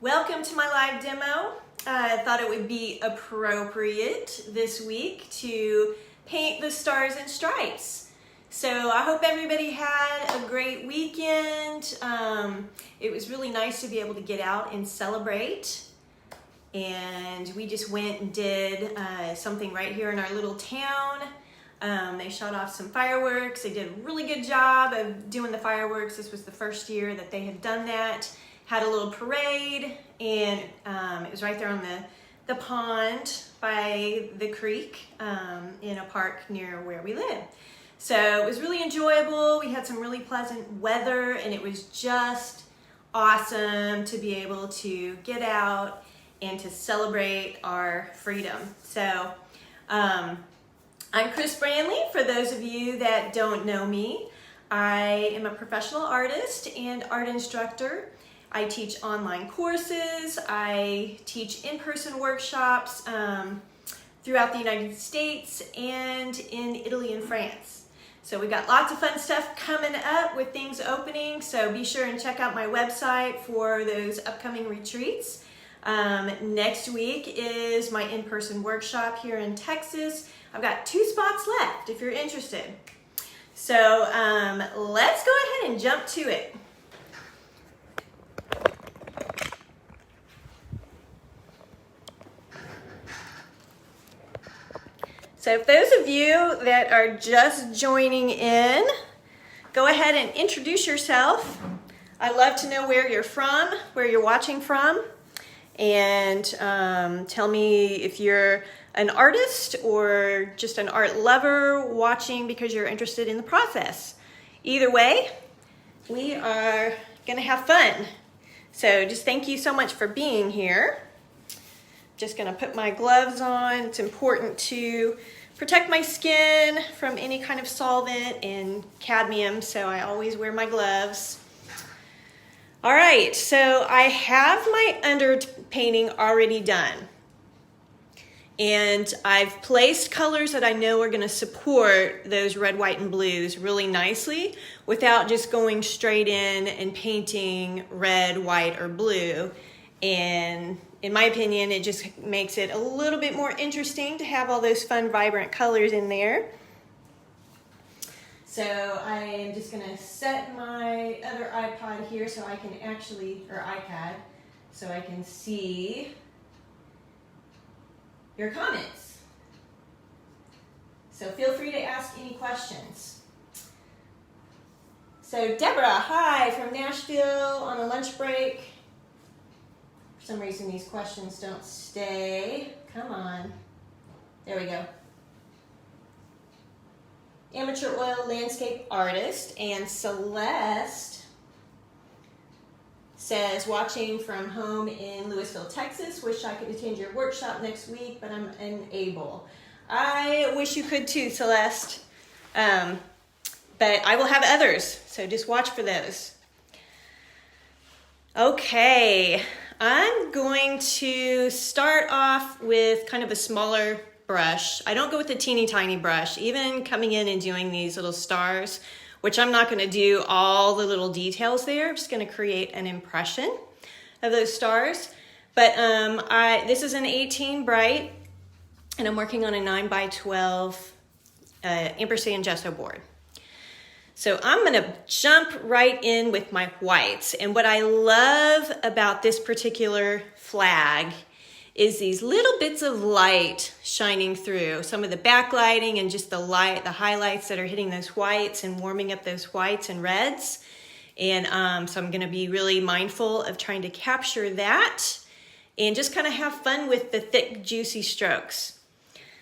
Welcome to my live demo. I thought it would be appropriate this week to paint the stars and stripes. So I hope everybody had a great weekend. It was really nice to be able to get out and celebrate. And we just went and did something right here in our little town. They shot off some fireworks. They did a really good job of doing the fireworks. This was the first year that they had done that. Had a little parade, and it was right there on the pond by the creek in a park near where we live. So it was really enjoyable. We had some really pleasant weather, and it was just awesome to be able to get out and to celebrate our freedom. So I'm Chris Branley. For those of you that don't know me, I am a professional artist and art instructor. I teach online courses. I teach in-person workshops throughout the United States and in Italy and France. So we got lots of fun stuff coming up with things opening. So be sure and check out my website for those upcoming retreats. Next week is my in-person workshop here in Texas. I've got 2 spots left if you're interested. So let's go ahead and jump to it. So if those of you that are just joining in, go ahead and introduce yourself. I'd love to know where you're from, where you're watching from, and tell me if you're an artist or just an art lover watching because you're interested in the process. Either way, we are gonna have fun. So just thank you so much for being here. Just gonna put my gloves on. It's important to protect my skin from any kind of solvent and cadmium, so I always wear my gloves. All right, so I have my underpainting already done. And I've placed colors that I know are gonna support those red, white, and blues really nicely without just going straight in and painting red, white, or blue. And in my opinion, it just makes it a little bit more interesting to have all those fun, vibrant colors in there. So I am just gonna set my other iPod here so I can or iPad, so I can see your comments. So feel free to ask any questions. So Deborah, hi, from Nashville on a lunch break. For some reason these questions don't stay. Come on. There we go. Amateur oil landscape artist. And Celeste says, watching from home in Lewisville, Texas. Wish I could attend your workshop next week, but I'm unable. I wish you could too, Celeste. But I will have others, so just watch for those. Okay. I'm going to start off with kind of a smaller brush. I don't go with the teeny tiny brush, even coming in and doing these little stars, which I'm not going to do all the little details there. I'm just going to create an impression of those stars. But this is an 18 bright, and I'm working on a 9x12 ampersand gesso board. So I'm gonna jump right in with my whites. And what I love about this particular flag is these little bits of light shining through. Some of the backlighting and just the light, the highlights that are hitting those whites and warming up those whites and reds. And so I'm gonna be really mindful of trying to capture that and just kind of have fun with the thick, juicy strokes.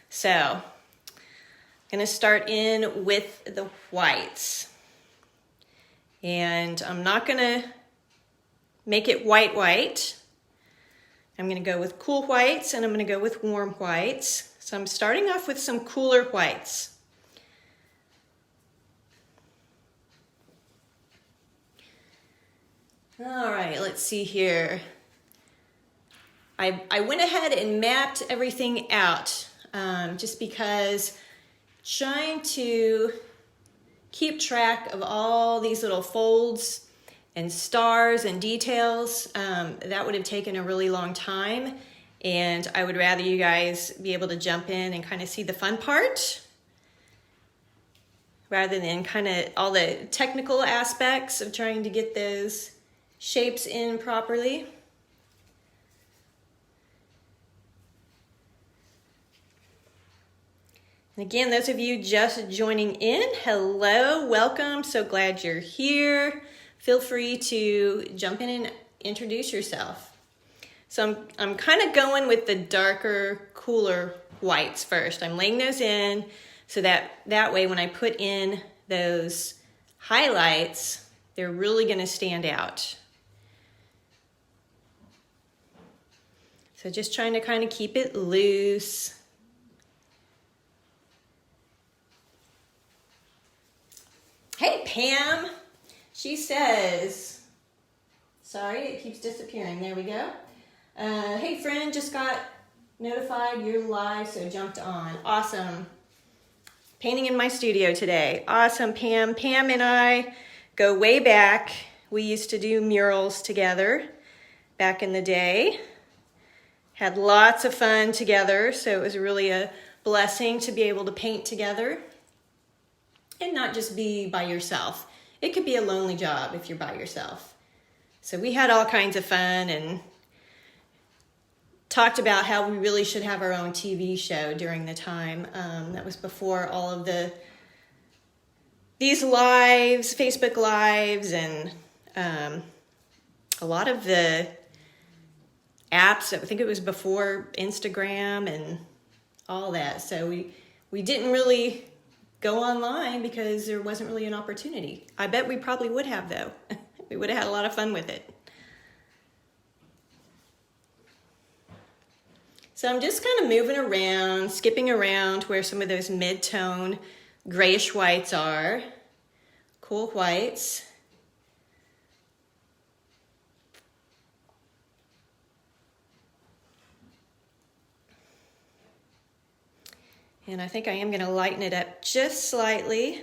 So I'm gonna start in with the whites. And I'm not gonna make it white white. I'm gonna go with cool whites and I'm gonna go with warm whites. So I'm starting off with some cooler whites. All right, let's see here. I went ahead and mapped everything out just because trying to keep track of all these little folds and stars and details, that would have taken a really long time. And I would rather you guys be able to jump in and kind of see the fun part rather than kind of all the technical aspects of trying to get those shapes in properly. And again, those of you just joining in, hello, welcome. So glad you're here. Feel free to jump in and introduce yourself. So I'm kind of going with the darker, cooler whites first. I'm laying those in so that way when I put in those highlights, they're really going to stand out. So just trying to kind of keep it loose. Hey, Pam. She says, sorry, it keeps disappearing. There we go. Hey, friend, just got notified you're live, so jumped on. Awesome. Painting in my studio today. Awesome, Pam. Pam and I go way back. We used to do murals together back in the day. Had lots of fun together, so it was really a blessing to be able to paint together and not just be by yourself. It could be a lonely job if you're by yourself. So we had all kinds of fun and talked about how we really should have our own TV show during the time. That was before all of these lives, Facebook lives, and a lot of the apps. I think it was before Instagram and all that. So we didn't really go online because there wasn't really an opportunity. I bet we probably would have, though. We would have had a lot of fun with it. So I'm just kind of moving around, skipping around where some of those mid-tone grayish whites are. Cool whites. And I think I am going to lighten it up just slightly.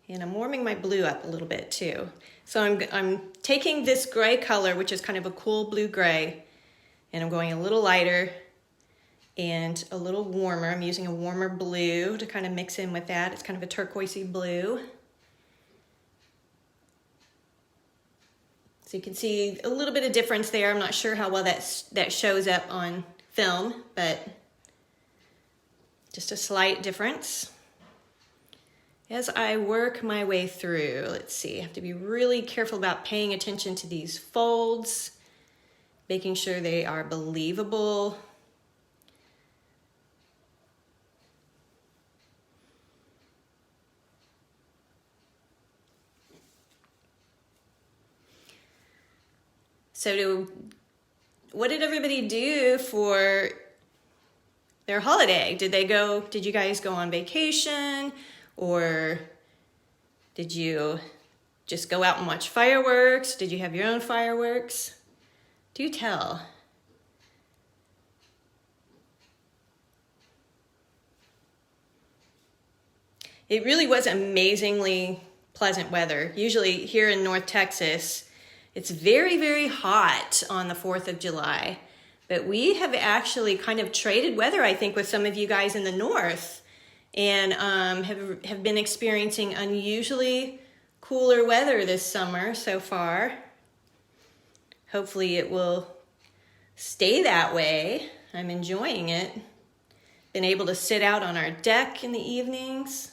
And I'm warming my blue up a little bit too. So I'm taking this gray color, which is kind of a cool blue gray, and I'm going a little lighter and a little warmer. I'm using a warmer blue to kind of mix in with that. It's kind of a turquoisey blue. So you can see a little bit of difference there. I'm not sure how well that shows up on film, but just a slight difference. As I work my way through, let's see, I have to be really careful about paying attention to these folds, making sure they are believable. So what did everybody do for their holiday? Did you guys go on vacation? Or did you just go out and watch fireworks? Did you have your own fireworks? Do tell. It really was amazingly pleasant weather. Usually here in North Texas, it's very, very hot on the 4th of July. But we have actually kind of traded weather, I think, with some of you guys in the north. And have been experiencing unusually cooler weather this summer so far. Hopefully it will stay that way. I'm enjoying it. Been able to sit out on our deck in the evenings,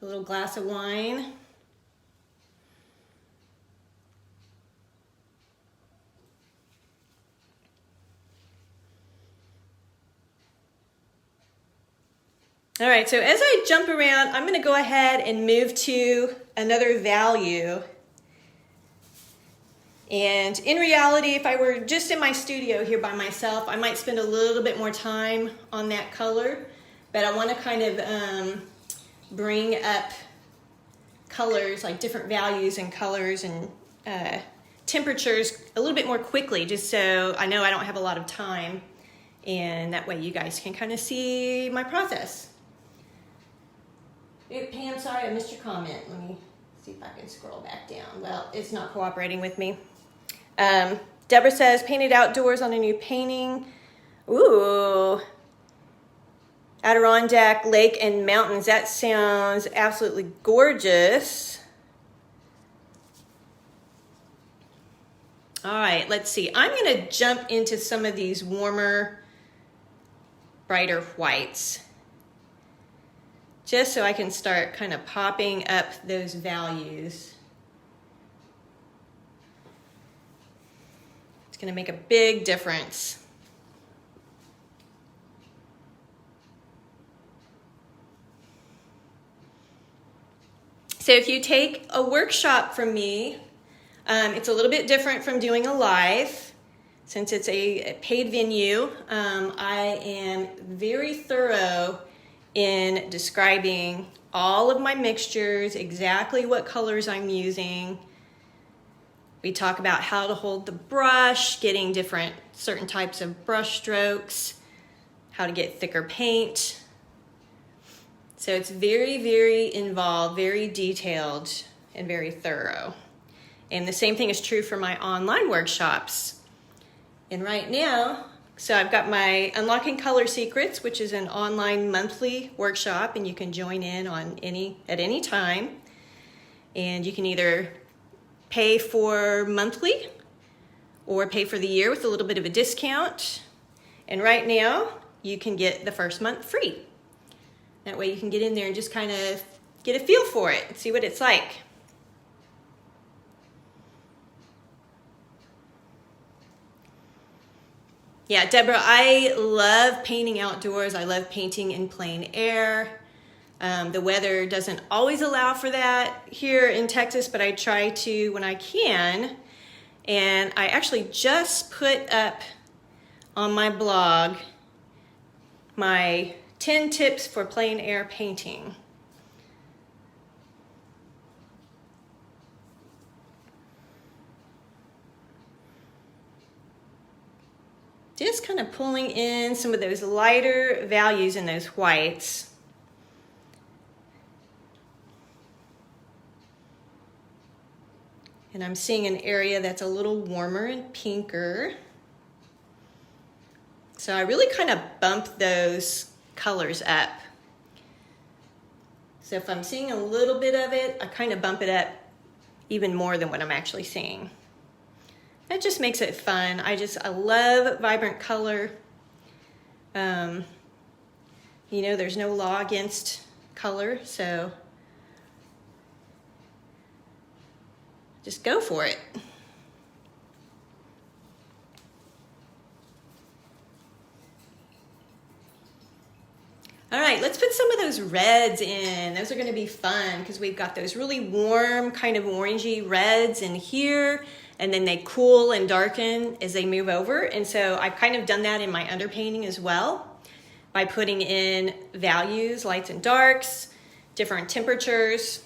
a little glass of wine. All right, so as I jump around, I'm going to go ahead and move to another value. And in reality, if I were just in my studio here by myself, I might spend a little bit more time on that color. But I want to kind of bring up colors, like different values and colors and temperatures a little bit more quickly, just so I know I don't have a lot of time. And that way you guys can kind of see my process. Pam, sorry, I missed your comment. Let me See if I can scroll back down. Well, it's not cooperating with me. Deborah says, painted outdoors on a new painting. Ooh. Adirondack Lake and Mountains. That sounds absolutely gorgeous. All right, let's see. I'm going to jump into some of these warmer, brighter whites, just so I can start kind of popping up those values. It's going to make a big difference. So if you take a workshop from me, it's a little bit different from doing a live. Since it's a paid venue, I am very thorough in describing all of my mixtures, exactly what colors I'm using. We talk about how to hold the brush, getting certain types of brush strokes, how to get thicker paint. So it's very, very involved, very detailed, and very thorough. And the same thing is true for my online workshops. And right now, so I've got my Unlocking Color Secrets, which is an online monthly workshop, and you can join in at any time. And you can either pay for monthly or pay for the year with a little bit of a discount. And right now, you can get the first month free. That way you can get in there and just kind of get a feel for it and see what it's like. Yeah, Deborah, I love painting outdoors. I love painting in plain air. The weather doesn't always allow for that here in Texas, but I try to when I can. And I actually just put up on my blog my 10 tips for plain air painting. Just kind of pulling in some of those lighter values in those whites. And I'm seeing an area that's a little warmer and pinker. So I really kind of bump those colors up. So if I'm seeing a little bit of it, I kind of bump it up even more than what I'm actually seeing. That just makes it fun. I love vibrant color. You know, there's no law against color, so just go for it. All right, let's put some of those reds in. Those are gonna be fun because we've got those really warm, kind of orangey reds in here, and then they cool and darken as they move over. And so I've kind of done that in my underpainting as well by putting in values, lights and darks, different temperatures.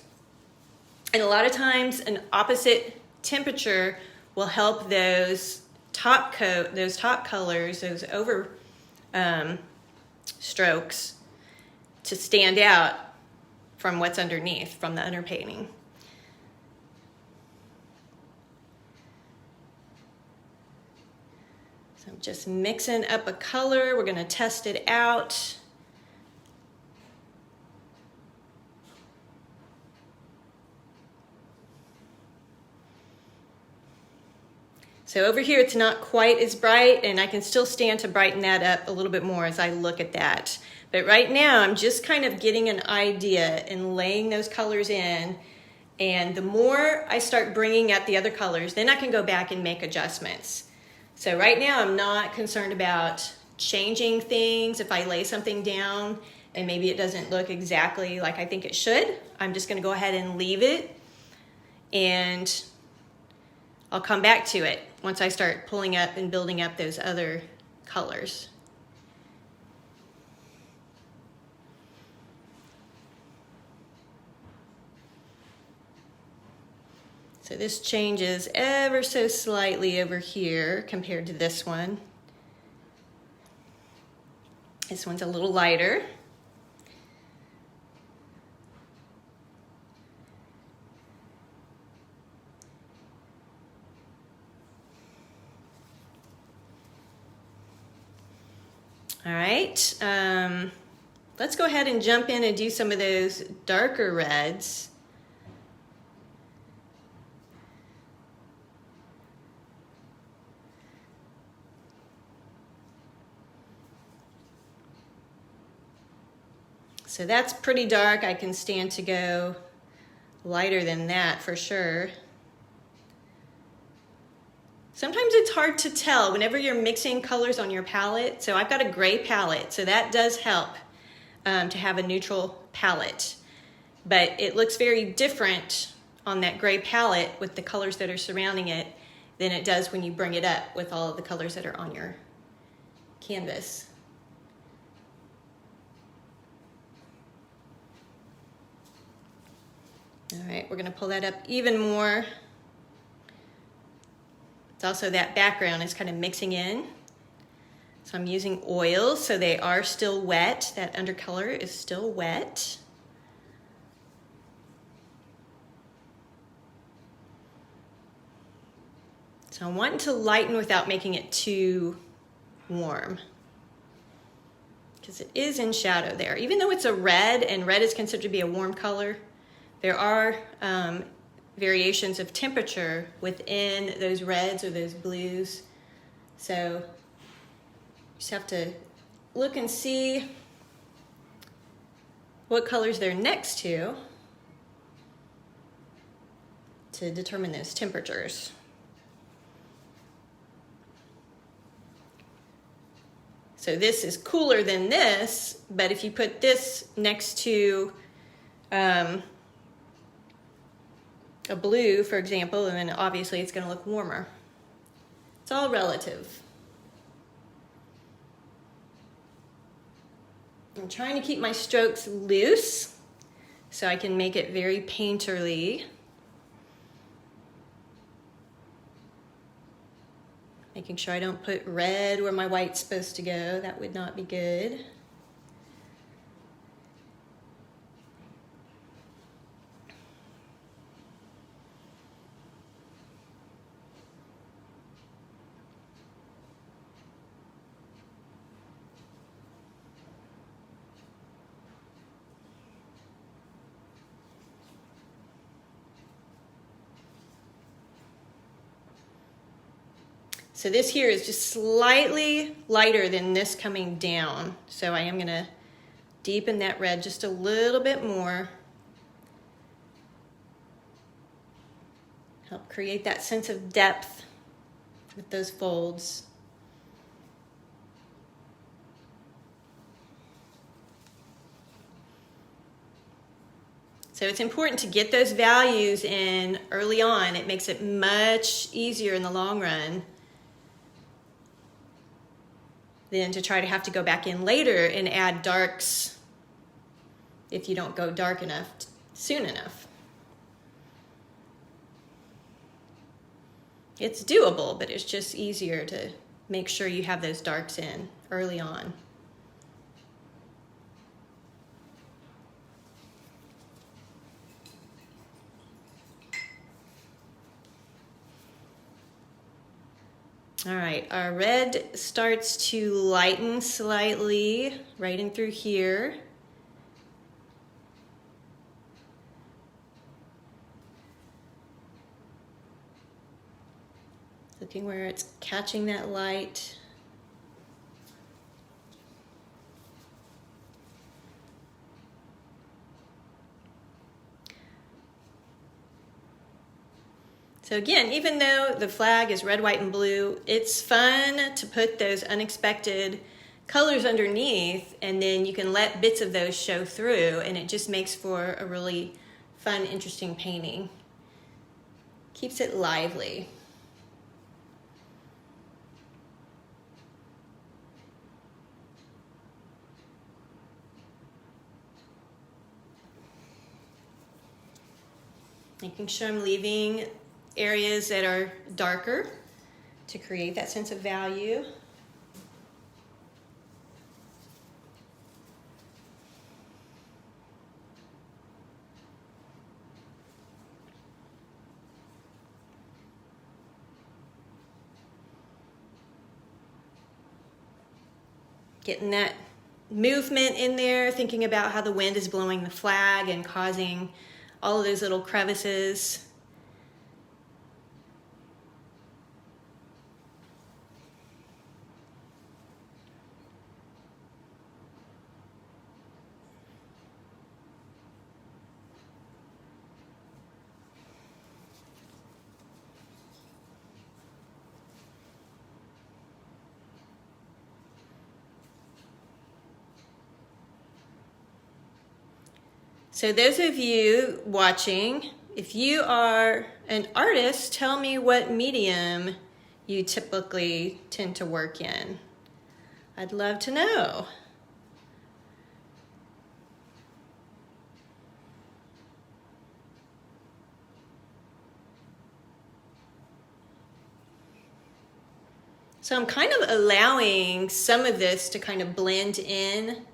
And a lot of times an opposite temperature will help those top colors, those over strokes to stand out from what's underneath, from the underpainting. So I'm just mixing up a color. We're gonna test it out. So over here, it's not quite as bright, and I can still stand to brighten that up a little bit more as I look at that. But right now, I'm just kind of getting an idea and laying those colors in. And the more I start bringing out the other colors, then I can go back and make adjustments. So right now, I'm not concerned about changing things. If I lay something down and maybe it doesn't look exactly like I think it should, I'm just gonna go ahead and leave it, and I'll come back to it once I start pulling up and building up those other colors. So this changes ever so slightly over here compared to this one. This one's a little lighter. All right, let's go ahead and jump in and do some of those darker reds. So that's pretty dark. I can stand to go lighter than that for sure. Sometimes it's hard to tell whenever you're mixing colors on your palette. So I've got a gray palette, so that does help to have a neutral palette. But it looks very different on that gray palette with the colors that are surrounding it than it does when you bring it up with all of the colors that are on your canvas. All right, we're gonna pull that up even more. It's also that background is kind of mixing in. So I'm using oils, so they are still wet. That undercolor is still wet. So I'm wanting to lighten without making it too warm, because it is in shadow there. Even though it's a red, and red is considered to be a warm color, there are variations of temperature within those reds or those blues. So you just have to look and see what colors they're next to determine those temperatures. So this is cooler than this, but if you put this next to a blue, for example, and then obviously it's going to look warmer. It's all relative. I'm trying to keep my strokes loose so I can make it very painterly. Making sure I don't put red where my white's supposed to go. That would not be good. So this here is just slightly lighter than this coming down. So I am gonna deepen that red just a little bit more. Help create that sense of depth with those folds. So it's important to get those values in early on. It makes it much easier in the long run than to try to have to go back in later and add darks if you don't go dark enough soon enough. It's doable, but it's just easier to make sure you have those darks in early on. All right, our red starts to lighten slightly, right in through here. Looking where it's catching that light. So again, even though the flag is red, white, and blue, it's fun to put those unexpected colors underneath, and then you can let bits of those show through, and it just makes for a really fun, interesting painting. Keeps it lively. Making sure I'm leaving areas that are darker to create that sense of value. Getting that movement in there, thinking about how the wind is blowing the flag and causing all of those little crevices. So those of you watching, if you are an artist, tell me what medium you typically tend to work in. I'd love to know. So I'm kind of allowing some of this to kind of blend in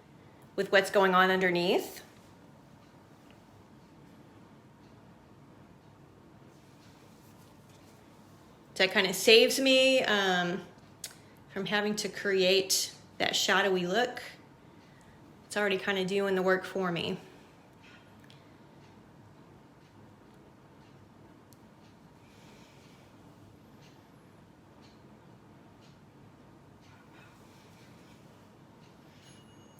with what's going on underneath. That kind of saves me from having to create that shadowy look. It's already kind of doing the work for me.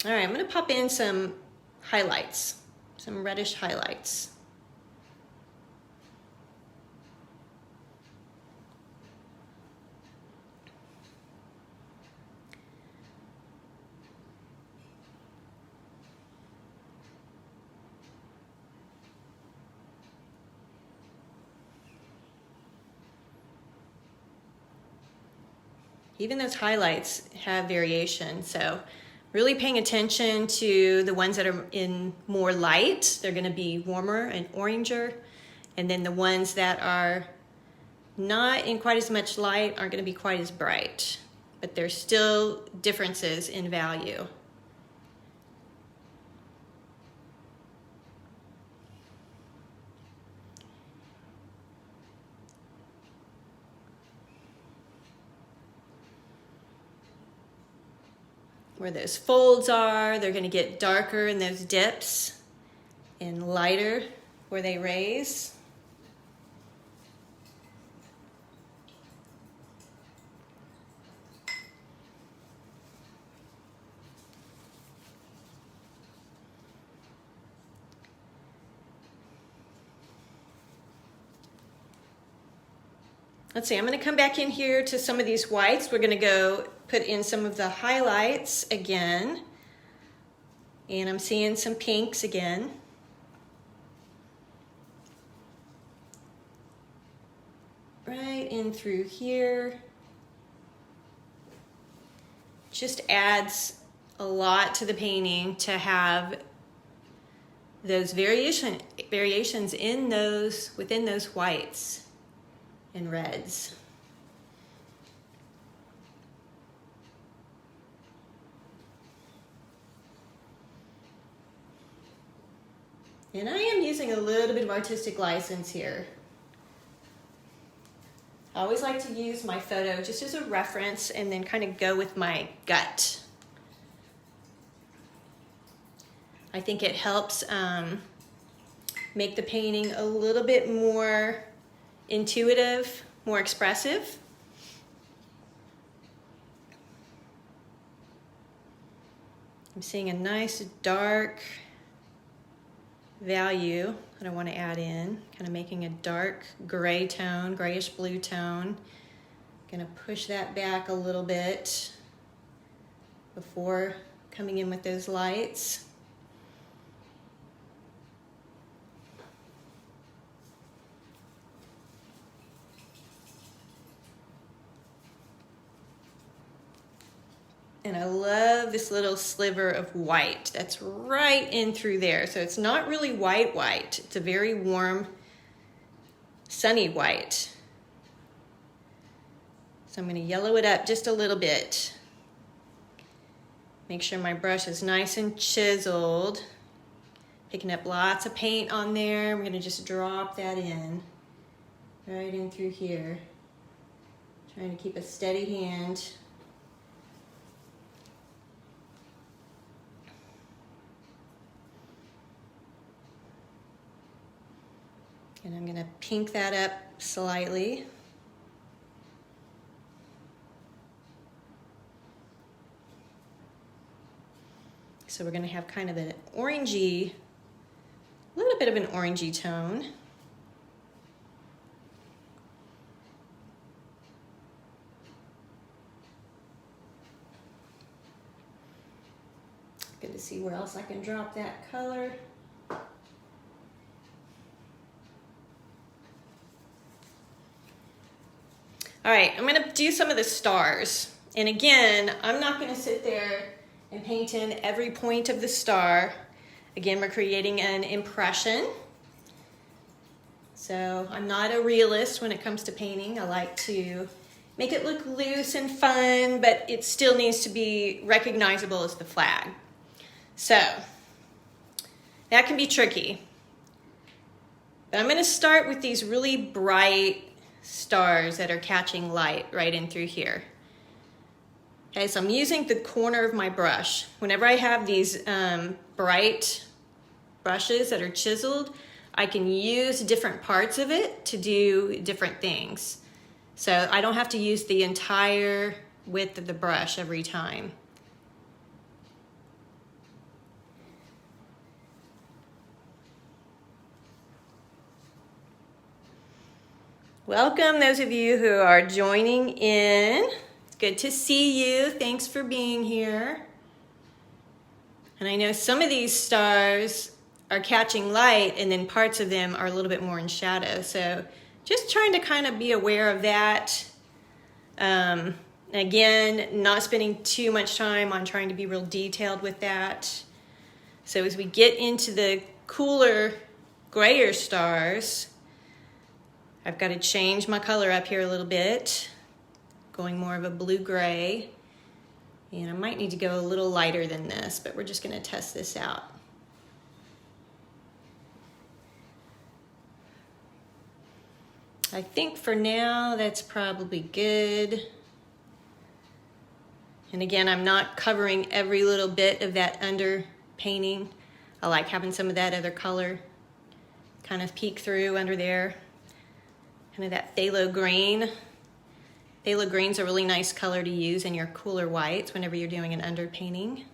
All right, I'm going to pop in some highlights, some reddish highlights. Even those highlights have variation, so really paying attention to the ones that are in more light. They're going to be warmer and oranger, and then the ones that are not in quite as much light aren't going to be quite as bright, but there's still differences in value. Where those folds are, they're going to get darker in those dips and lighter where they raise. Let's see, I'm going to come back in here to some of these whites. We're going to go put in some of the highlights again. And I'm seeing some pinks again. Right in through here. Just adds a lot to the painting to have those variations in those, within those whites and reds. And I am using a little bit of artistic license here. I always like to use my photo just as a reference and then kind of go with my gut. I think it helps make the painting a little bit more intuitive, more expressive. I'm seeing a nice dark value that I want to add in, kind of making a dark gray tone, grayish blue tone. Gonna push that back a little bit before coming in with those lights. And I love this little sliver of white that's right in through there. So it's not really white white. It's a very warm, sunny white. So I'm going to yellow it up just a little bit. Make sure my brush is nice and chiseled. Picking up lots of paint on there. We're going to just drop that in. Right in through here. Trying to keep a steady hand. And I'm gonna pink that up slightly. So we're gonna have kind of an orangey, a little bit of an orangey tone. Good to see where else I can drop that color. All right, I'm gonna do some of the stars. And again, I'm not gonna sit there and paint in every point of the star. Again, we're creating an impression. So I'm not a realist when it comes to painting. I like to make it look loose and fun, but it still needs to be recognizable as the flag. So that can be tricky. But I'm gonna start with these really bright stars that are catching light right in through here. Okay, so I'm using the corner of my brush. Whenever I have these bright brushes that are chiseled, I can use different parts of it to do different things. So I don't have to use the entire width of the brush every time. Welcome, those of you who are joining in. It's good to see you. Thanks for being here. And I know some of these stars are catching light and then parts of them are a little bit more in shadow. So just trying to kind of be aware of that. Again, not spending too much time on trying to be real detailed with that. So as we get into the cooler, grayer stars, I've got to change my color up here a little bit, going more of a blue-gray. And I might need to go a little lighter than this, but we're just going to test this out. I think for now that's probably good. And again, I'm not covering every little bit of that under painting. I like having some of that other color kind of peek through under there. Kind of that phthalo green. Phthalo green's a really nice color to use in your cooler whites whenever you're doing an underpainting.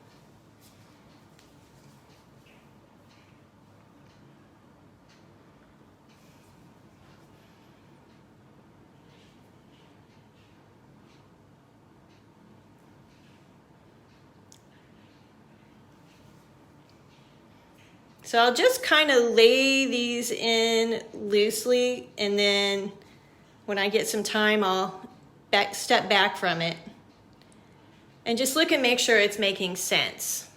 So I'll just kind of lay these in loosely, and then when I get some time, I'll step back from it and just look and make sure it's making sense.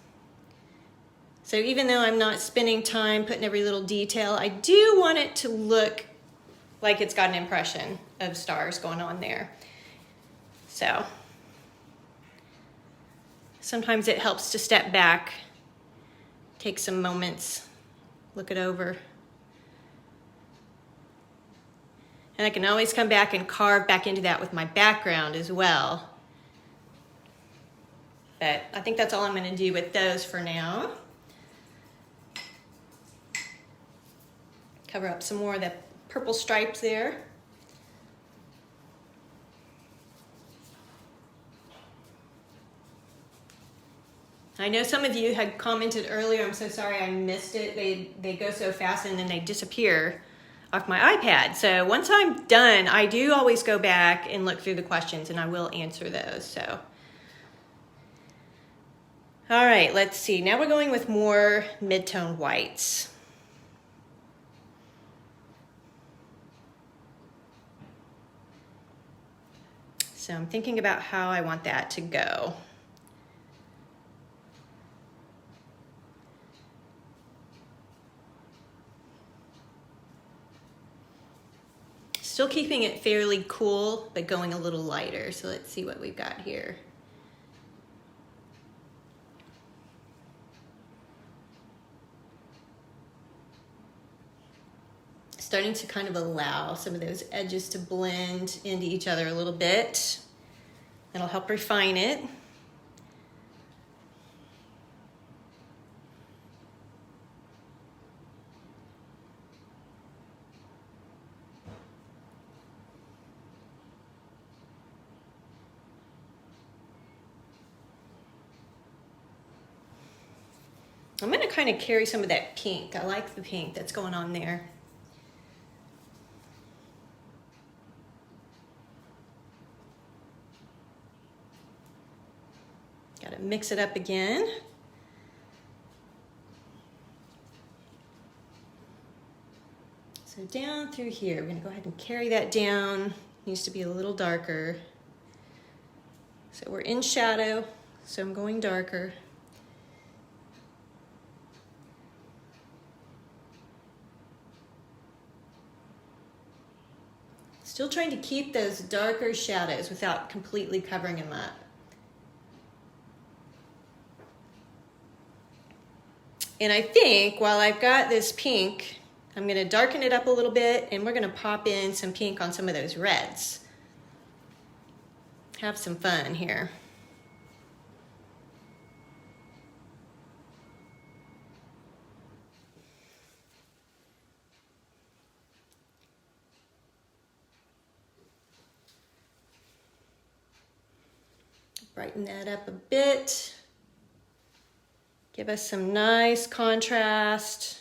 So even though I'm not spending time putting every little detail, I do want it to look like it's got an impression of stars going on there. So sometimes it helps to step back, take some moments, look it over. And I can always come back and carve back into that with my background as well. But I think that's all I'm going to do with those for now. Cover up some more of the purple stripes there. I know some of you had commented earlier, I'm so sorry I missed it. They go so fast and then they disappear off my iPad. So once I'm done, I do always go back and look through the questions and I will answer those. So, all right, let's see. Now we're going with more mid-tone whites. So I'm thinking about how I want that to go. Still keeping it fairly cool, but going a little lighter. So let's see what we've got here. Starting to kind of allow some of those edges to blend into each other a little bit. That'll help refine it. I'm gonna kind of carry some of that pink. I like the pink that's going on there. Got to mix it up again. So down through here, we're gonna go ahead and carry that down. Needs to be a little darker. So we're in shadow, so I'm going darker. Still trying to keep those darker shadows without completely covering them up. And I think while I've got this pink, I'm gonna darken it up a little bit and we're gonna pop in some pink on some of those reds. Have some fun here. Brighten that up a bit. Give us some nice contrast.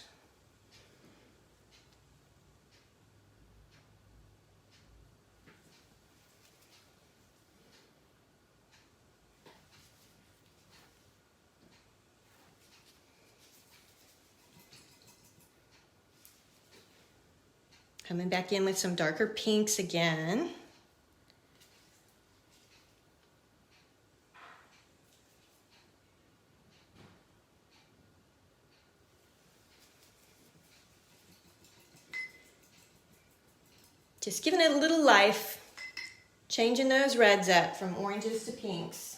Coming back in with some darker pinks again. Just giving it a little life, changing those reds up from oranges to pinks.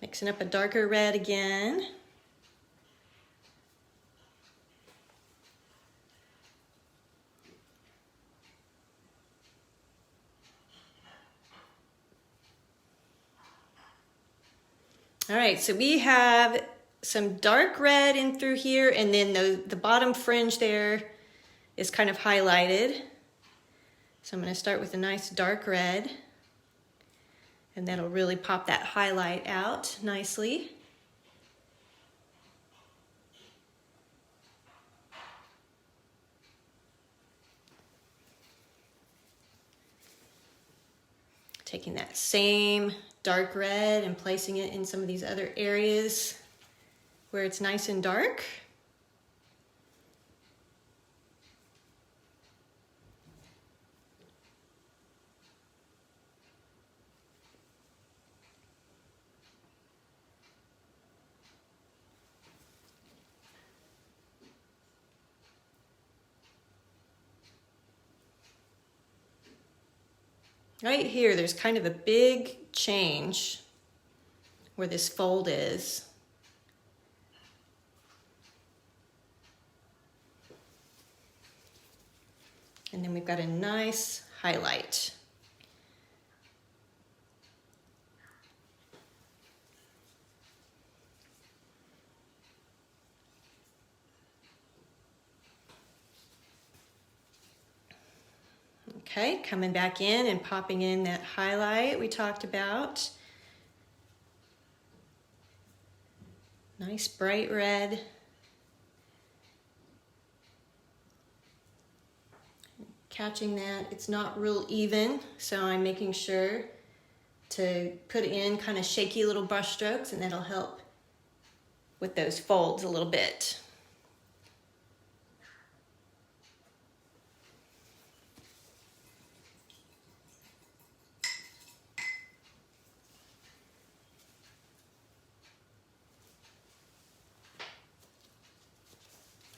Mixing up a darker red again. All right, so we have some dark red in through here, and then the bottom fringe there is kind of highlighted. So I'm going to start with a nice dark red, and that'll really pop that highlight out nicely. Taking that same dark red and placing it in some of these other areas where it's nice and dark. Right here, there's kind of a big change where this fold is. And then we've got a nice highlight. Okay, coming back in and popping in that highlight we talked about. Nice bright red. Catching that, it's not real even, so I'm making sure to put in kind of shaky little brush strokes, and that'll help with those folds a little bit.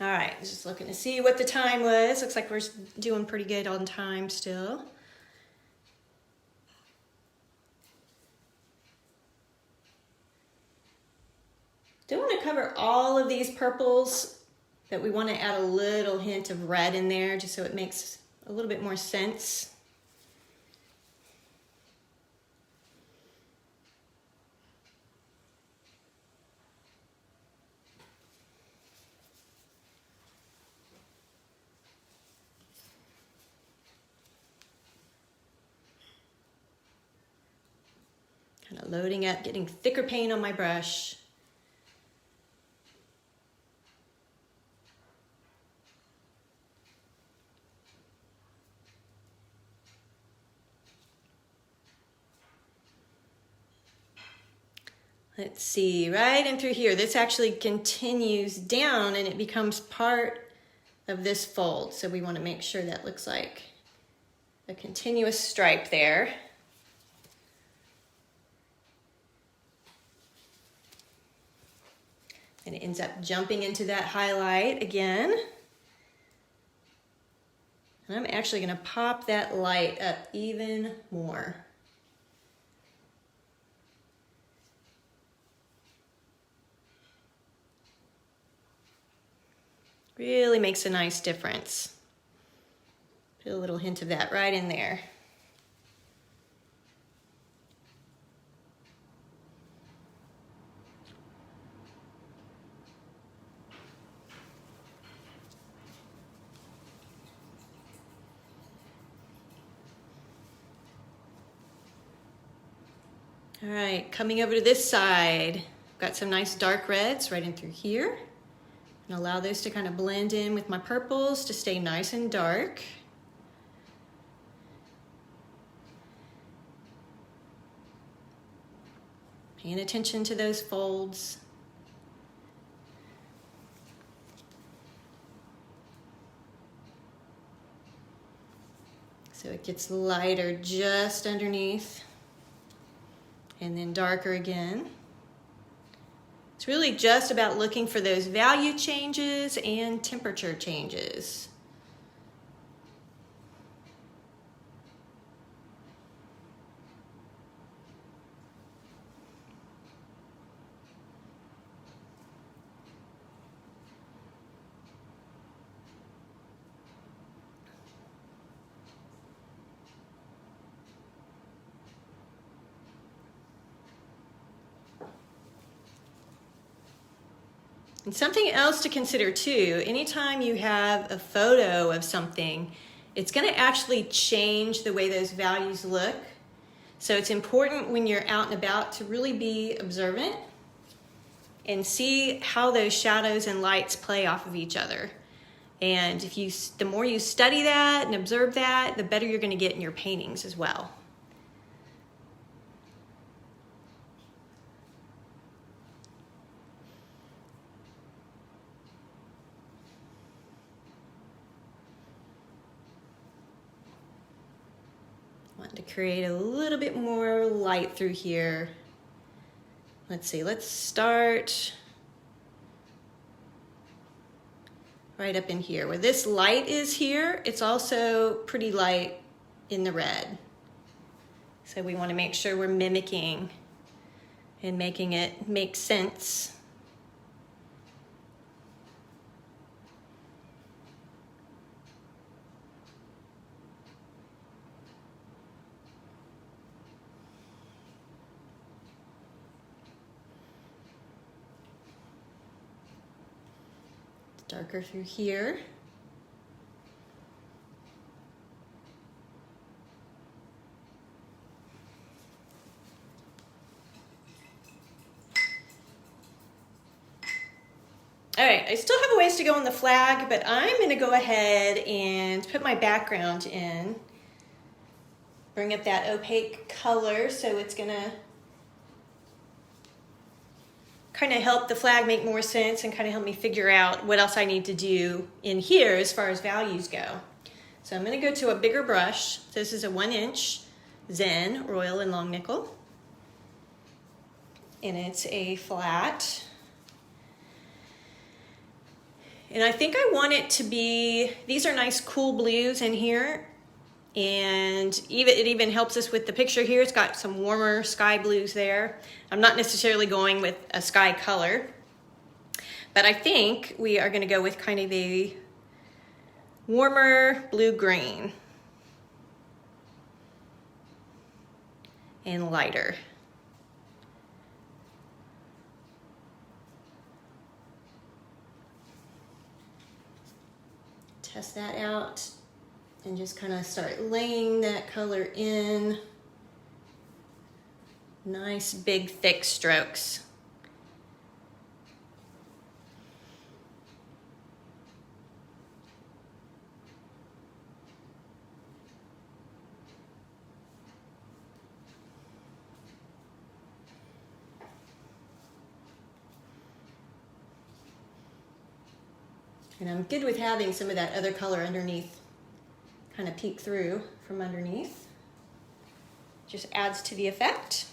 All right, just looking to see what the time was. Looks like we're doing pretty good on time still. Don't want to cover all of these purples, but we want to add a little hint of red in there just so it makes a little bit more sense. Kind of loading up, getting thicker paint on my brush. Let's see, right in through here. This actually continues down and it becomes part of this fold. So we want to make sure that looks like a continuous stripe there. And it ends up jumping into that highlight again. And I'm actually going to pop that light up even more. Really makes a nice difference. Put a little hint of that right in there. All right, coming over to this side, got some nice dark reds right in through here. And allow those to kind of blend in with my purples to stay nice and dark. Paying attention to those folds. So it gets lighter just underneath and then darker again. It's really just about looking for those value changes and temperature changes. And something else to consider too, anytime you have a photo of something, it's going to actually change the way those values look. So it's important when you're out and about to really be observant and see how those shadows and lights play off of each other. And the more you study that and observe that, the better you're going to get in your paintings as well. Want to create a little bit more light through here. Let's see, let's start right up in here. Where this light is here, it's also pretty light in the red. So we want to make sure we're mimicking and making it make sense. Darker through here. All right, I still have a ways to go on the flag, but I'm going to go ahead and put my background in. Bring up that opaque color so it's going to kind of help the flag make more sense and kind of help me figure out what else I need to do in here as far as values go. So I'm going to go to a bigger brush. This is a 1-inch Zen Royal and Long Nickel. And it's a flat. And I think I want it to be, these are nice cool blues in here. And it even helps us with the picture here. It's got some warmer sky blues there. I'm not necessarily going with a sky color, but I think we are going to go with kind of a warmer blue-green and lighter. Test that out. And just kind of start laying that color in. Nice big thick strokes. And I'm good with having some of that other color underneath kind of peek through from underneath. Just adds to the effect.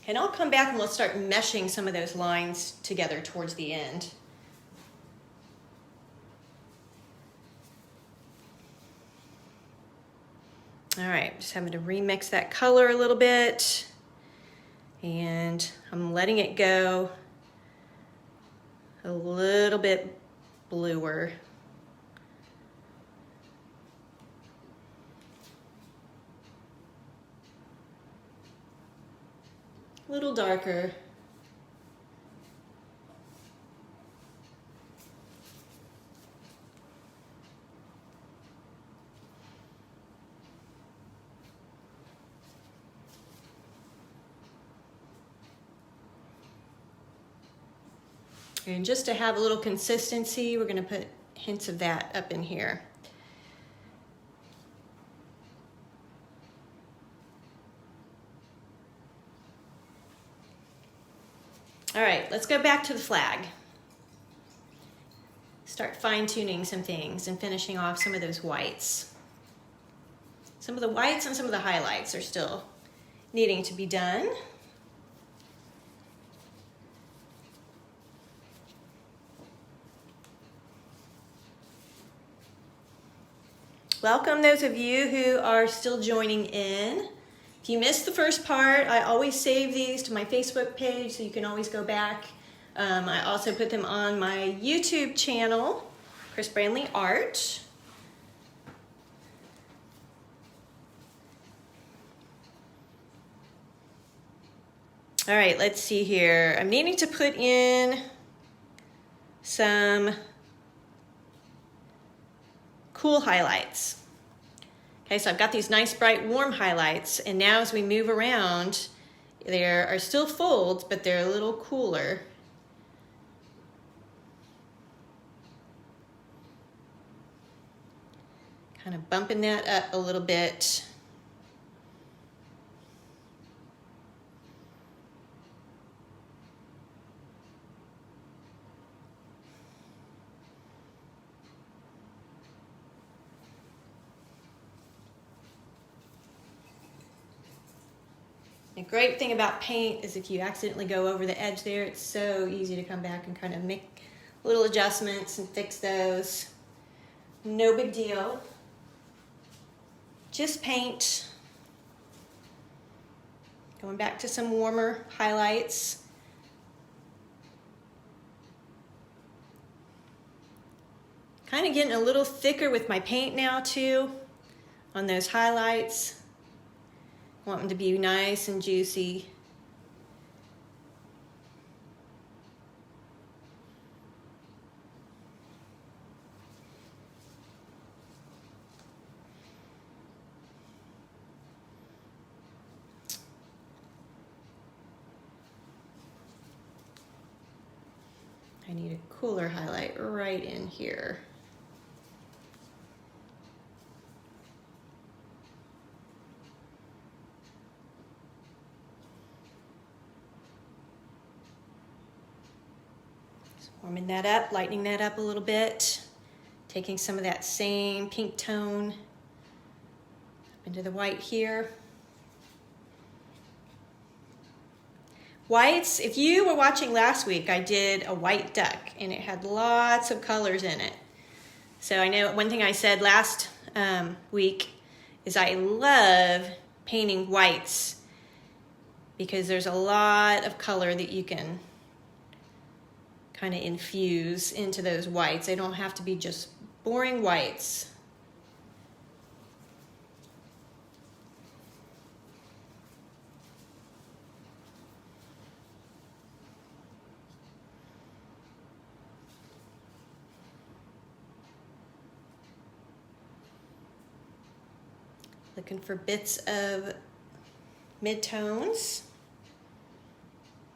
And I'll come back and we'll start meshing some of those lines together towards the end. All right, just having to remix that color a little bit. And I'm letting it go a little bit bluer. A little darker. And just to have a little consistency, we're going to put hints of that up in here. All right, let's go back to the flag. Start fine-tuning some things and finishing off some of those whites. Some of the whites and some of the highlights are still needing to be done. Welcome those of you who are still joining in. If you missed the first part, I always save these to my Facebook page, so you can always go back. I also put them on my YouTube channel, Chris Brandley Art. All right, let's see here. I'm needing to put in some cool highlights. Okay, so I've got these nice bright warm highlights, and now as we move around, there are still folds, but they're a little cooler. Kind of bumping that up a little bit. The great thing about paint is if you accidentally go over the edge there, it's so easy to come back and kind of make little adjustments and fix those. No big deal. Just paint. Going back to some warmer highlights. Kind of getting a little thicker with my paint now too on those highlights. Want them to be nice and juicy. I need a cooler highlight right in here. Warming that up, lightening that up a little bit, taking some of that same pink tone up into the white here. Whites, if you were watching last week, I did a white duck and it had lots of colors in it. So I know one thing I said last week is I love painting whites because there's a lot of color that you can kind of infuse into those whites. They don't have to be just boring whites. Looking for bits of midtones.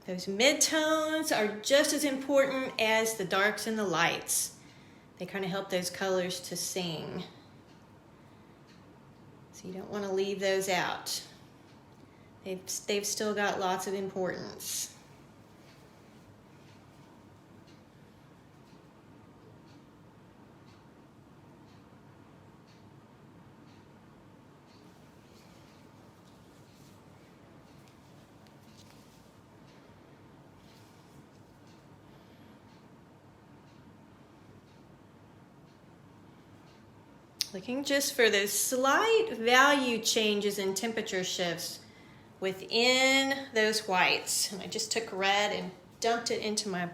Those midtones are just as important as the darks and the lights. They kind of help those colors to sing. So you don't want to leave those out. They've still got lots of importance. Looking just for those slight value changes in temperature shifts within those whites. And I just took red and dumped it into my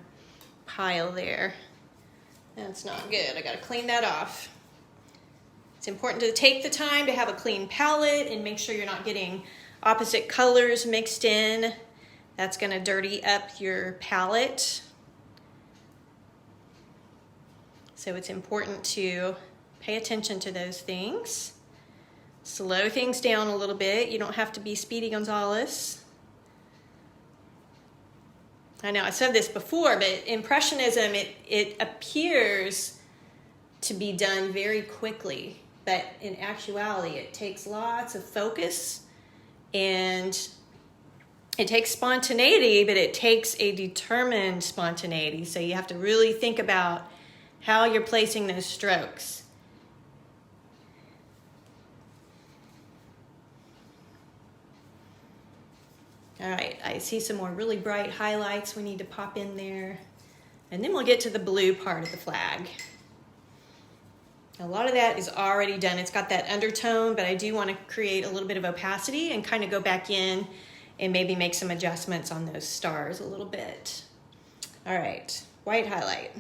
pile there. That's not good. I gotta clean that off. It's important to take the time to have a clean palette and make sure you're not getting opposite colors mixed in. That's gonna dirty up your palette. So it's important to pay attention to those things. Slow things down a little bit. You don't have to be Speedy Gonzales. I know I said this before, but Impressionism, it appears to be done very quickly, but in actuality, it takes lots of focus and it takes spontaneity, but it takes a determined spontaneity. So you have to really think about how you're placing those strokes. All right, I see some more really bright highlights we need to pop in there. And then we'll get to the blue part of the flag. A lot of that is already done. It's got that undertone, but I do want to create a little bit of opacity and kind of go back in and maybe make some adjustments on those stars a little bit. All right, white highlight.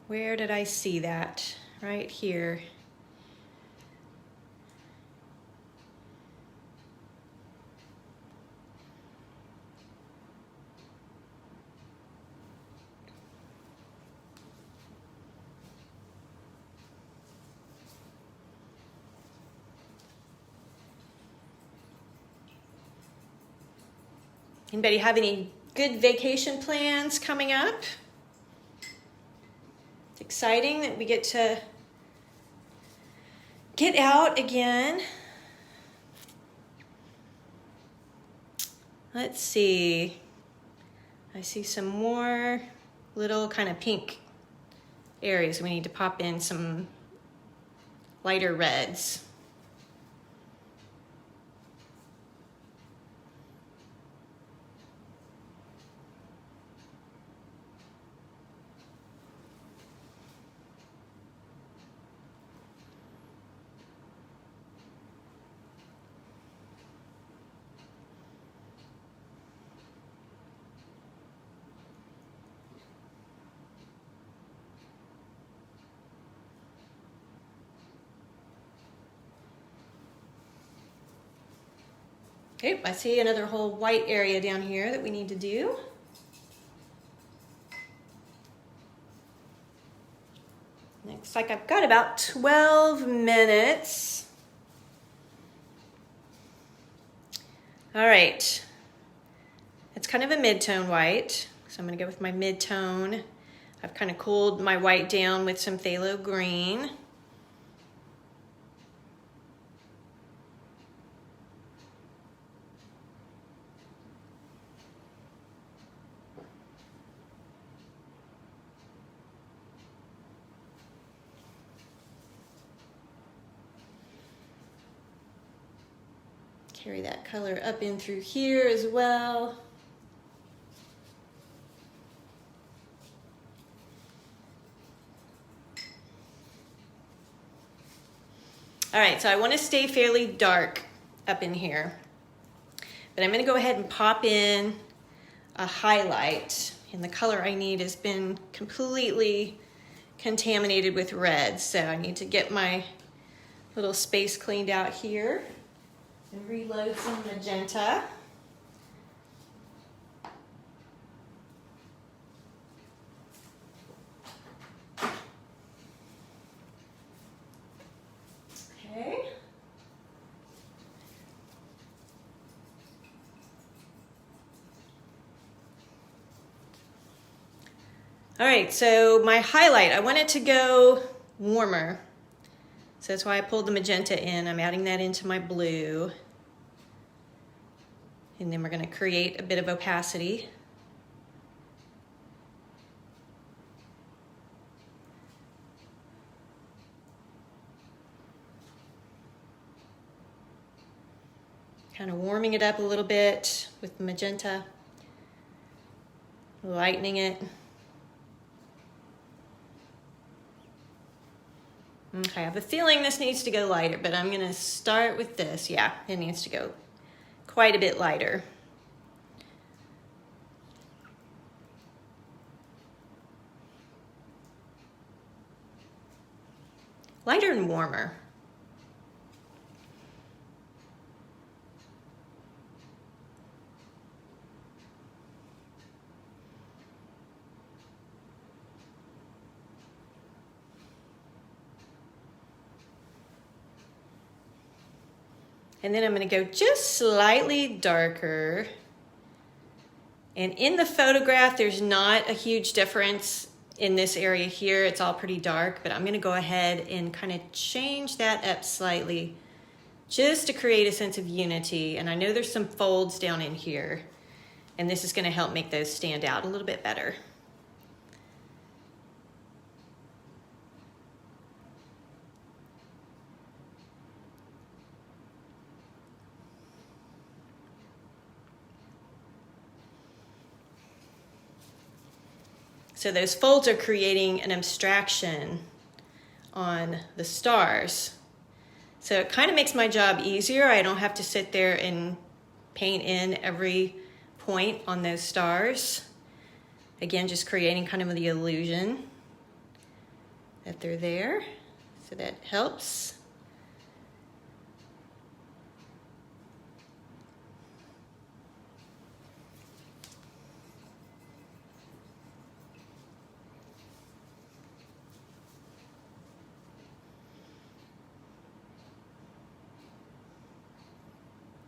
Where did I see that? Right here. Anybody have any good vacation plans coming up? It's exciting that we get to get out again. Let's see. I see some more little kind of pink areas. We need to pop in some lighter reds. Okay, I see another whole white area down here that we need to do. Looks like I've got about 12 minutes. All right, it's kind of a mid-tone white, so I'm gonna go with my mid-tone. I've kind of cooled my white down with some phthalo green. Carry that color up in through here as well. All right, so I want to stay fairly dark up in here, but I'm going to go ahead and pop in a highlight, and the color I need has been completely contaminated with red, so I need to get my little space cleaned out here. And reload some magenta. Okay. All right, so my highlight, I want it to go warmer. So that's why I pulled the magenta in. I'm adding that into my blue. And then we're gonna create a bit of opacity. Kind of warming it up a little bit with the magenta, lightening it. Okay, I have a feeling this needs to go lighter, but I'm gonna start with this. Yeah, it needs to go quite a bit lighter. Lighter and warmer. And then I'm gonna go just slightly darker. And in the photograph, there's not a huge difference in this area here. It's all pretty dark, but I'm gonna go ahead and kind of change that up slightly just to create a sense of unity. And I know there's some folds down in here, and this is gonna help make those stand out a little bit better. So those folds are creating an abstraction on the stars. So it kind of makes my job easier. I don't have to sit there and paint in every point on those stars. Again, just creating kind of the illusion that they're there. So that helps.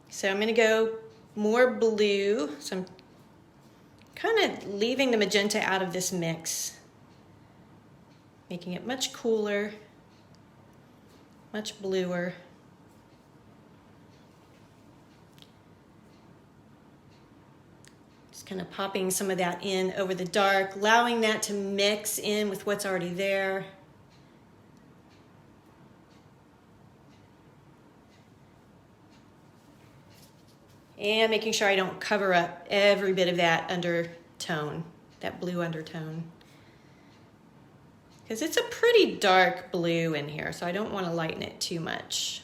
So I'm gonna go more blue. So I'm kind of leaving the magenta out of this mix, making it much cooler, much bluer. Just kind of popping some of that in over the dark, allowing that to mix in with what's already there. And making sure I don't cover up every bit of that undertone, that blue undertone. Because it's a pretty dark blue in here, so I don't want to lighten it too much.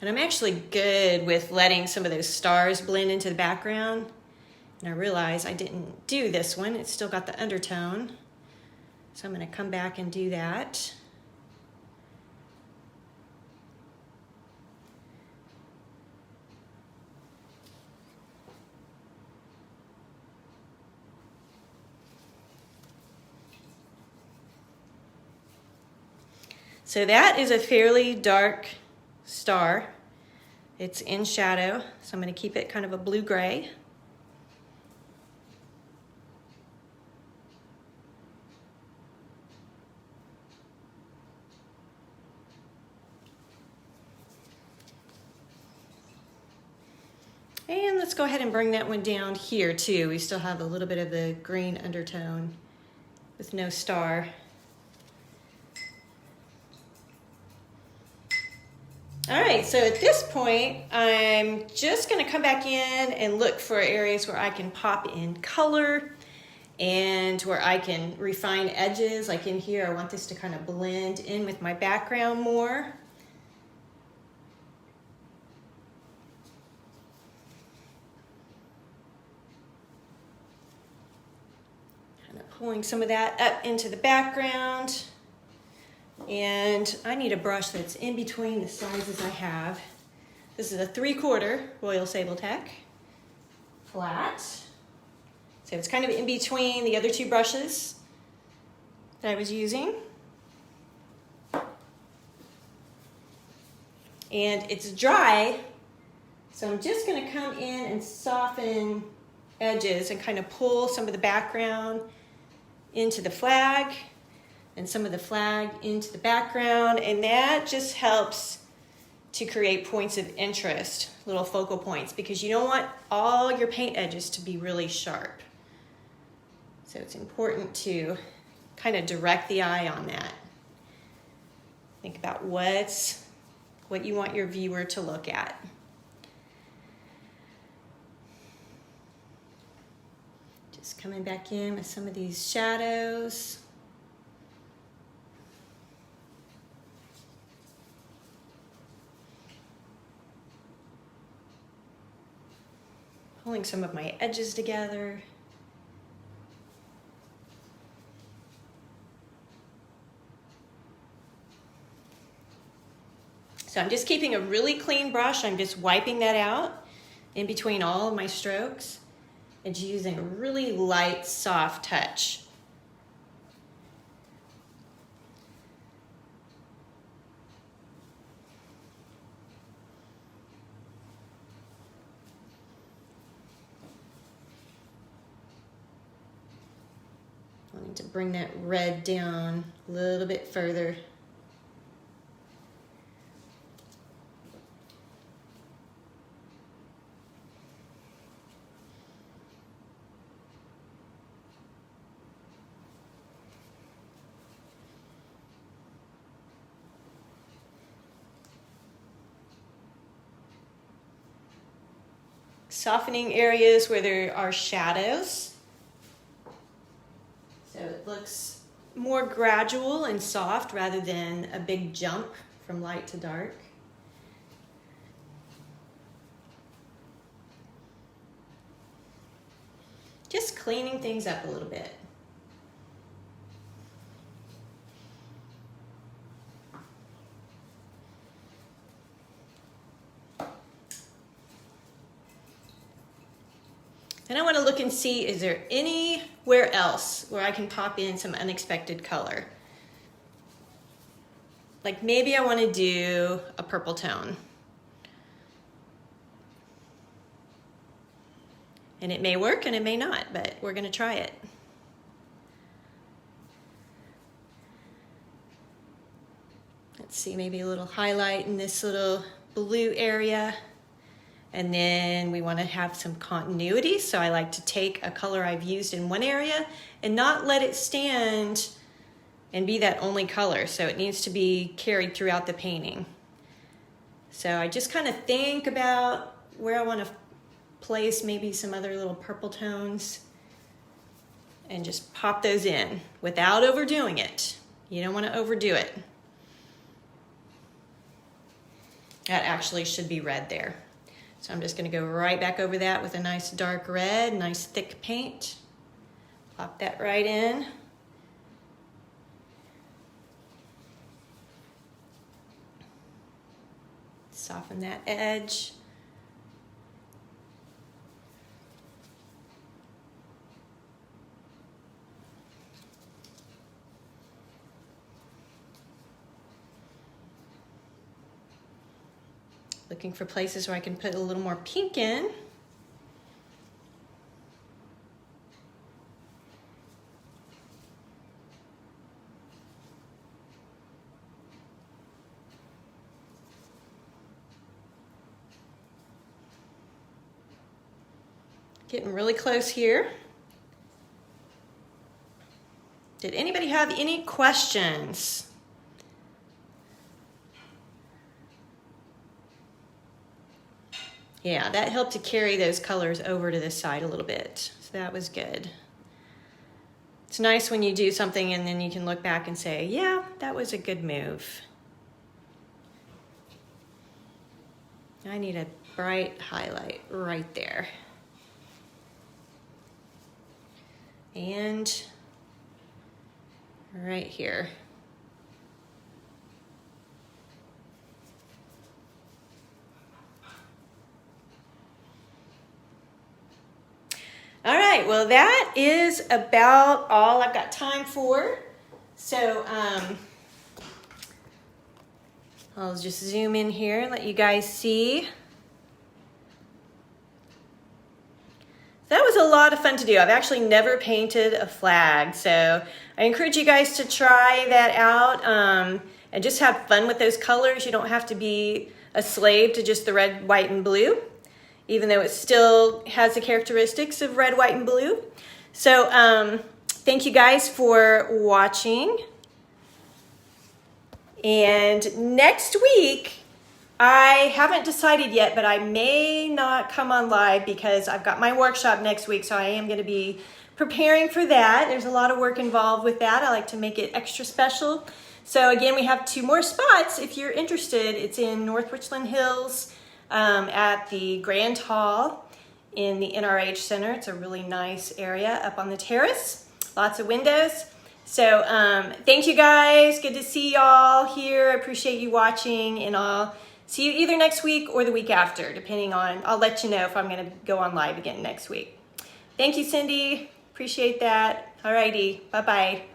And I'm actually good with letting some of those stars blend into the background. And I realize I didn't do this one. It's still got the undertone. So I'm gonna come back and do that. So that is a fairly dark star. It's in shadow, so I'm gonna keep it kind of a blue-gray. And let's go ahead and bring that one down here too. We still have a little bit of the green undertone with no star. All right, so at this point, I'm just gonna come back in and look for areas where I can pop in color and where I can refine edges. Like in here, I want this to kind of blend in with my background more. Kind of pulling some of that up into the background. And I need a brush that's in between the sizes I have. This is a 3/4 Royal Sable Tech flat. So it's kind of in between the other two brushes that I was using. and it's dry. So I'm just gonna come in and soften edges and kind of pull some of the background into the flag and some of the flag into the background, and that just helps to create points of interest, little focal points, because you don't want all your paint edges to be really sharp. So it's important to kind of direct the eye on that. Think about what you want your viewer to look at. Just coming back in with some of these shadows. Pulling some of my edges together. So I'm just keeping a really clean brush. I'm just wiping that out in between all of my strokes and using a really light, soft touch. Wanting to bring that red down a little bit further. Softening areas where there are shadows. So it looks more gradual and soft rather than a big jump from light to dark. Just cleaning things up a little bit. Then I want to look and see, is there anywhere else where I can pop in some unexpected color? Like maybe I want to do a purple tone. And it may work and it may not, but we're going to try it. Let's see, maybe a little highlight in this little blue area. And then we want to have some continuity, so I like to take a color I've used in one area and not let it stand and be that only color. So it needs to be carried throughout the painting. So I just kind of think about where I want to place maybe some other little purple tones and just pop those in without overdoing it. You don't want to overdo it. That actually should be red there. So I'm just going to go right back over that with a nice dark red, nice thick paint. Pop that right in. Soften that edge. Looking for places where I can put a little more pink in. Getting really close here. Did anybody have any questions? Yeah, that helped to carry those colors over to this side a little bit. So that was good. It's nice when you do something and then you can look back and say, yeah, that was a good move. I need a bright highlight right there. And right here. All right, well, that is about all I've got time for. So I'll just zoom in here and let you guys see. That was a lot of fun to do. I've actually never painted a flag, so I encourage you guys to try that out and just have fun with those colors. You don't have to be a slave to just the red, white, and blue, even though it still has the characteristics of red, white, and blue. So thank you guys for watching. And next week, I haven't decided yet, but I may not come on live because I've got my workshop next week, so I am going to be preparing for that. There's a lot of work involved with that. I like to make it extra special. So again, we have 2 more spots if you're interested. It's in North Richland Hills at the Grand Hall in the NRH Center. It's a really nice area up on the terrace, lots of windows. So thank you guys. Good to see y'all here. I appreciate you watching, and I'll see you either next week or the week after, depending on, I'll let you know if I'm going to go on live again next week. Thank you, Cindy. Appreciate that. Alrighty. Bye-bye.